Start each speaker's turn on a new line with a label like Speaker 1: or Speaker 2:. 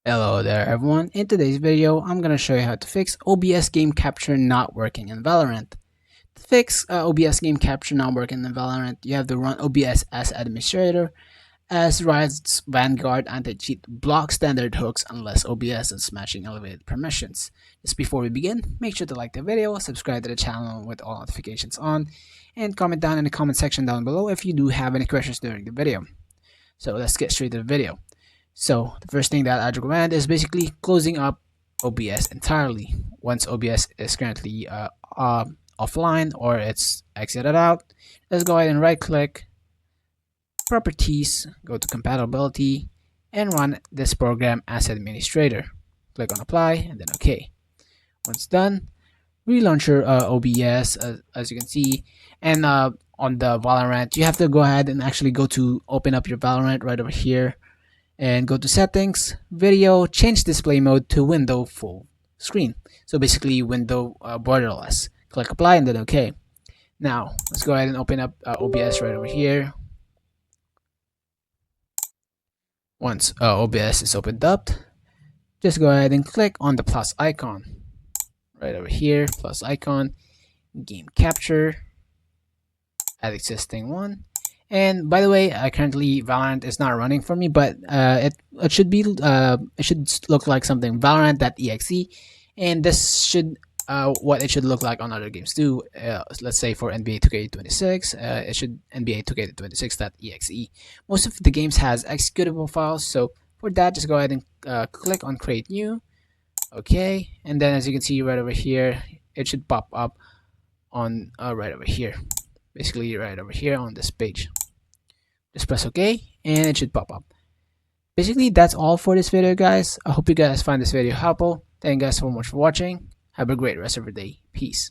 Speaker 1: Hello there everyone, in today's video I'm going to show you how to fix OBS game capture not working in Valorant. To fix OBS game capture not working in Valorant, you have to run OBS as administrator, as Riot's Vanguard anti-cheat blocks standard hooks unless OBS is matching elevated permissions. Just before we begin, make sure to like the video, subscribe to the channel with all notifications on, and comment down in the comment section down below if you do have any questions during the video. So let's get straight to the video. So the first thing that I'd recommend is basically closing up OBS entirely. Once OBS is currently offline or it's exited out, let's go ahead and right click, properties, go to compatibility, and run this program as administrator. Click on apply and then OK. Once done, relaunch your OBS as you can see, and on the Valorant you have to go ahead and actually go to open up your Valorant right over here and go to settings, video, change display mode to window full screen. So basically window borderless. Click apply and then OK. Now let's go ahead and open up OBS right over here. Once OBS is opened up, just go ahead and click on the plus icon right over here, plus icon, game capture, add existing one. And by the way, currently Valorant is not running for me, but it should be it should look like something Valorant.exe, and this should what it should look like on other games too. Let's say for NBA 2K26, it should NBA 2K26.exe. Most of the games has executable files, so for that, just go ahead and click on create new. Okay, and then as you can see right over here, it should pop up on right over here. Basically right over here on this page. Just press OK and it should pop up. Basically that's all for this video, guys. I hope you guys find this video helpful. Thank you guys so much for watching. Have a great rest of your day. Peace.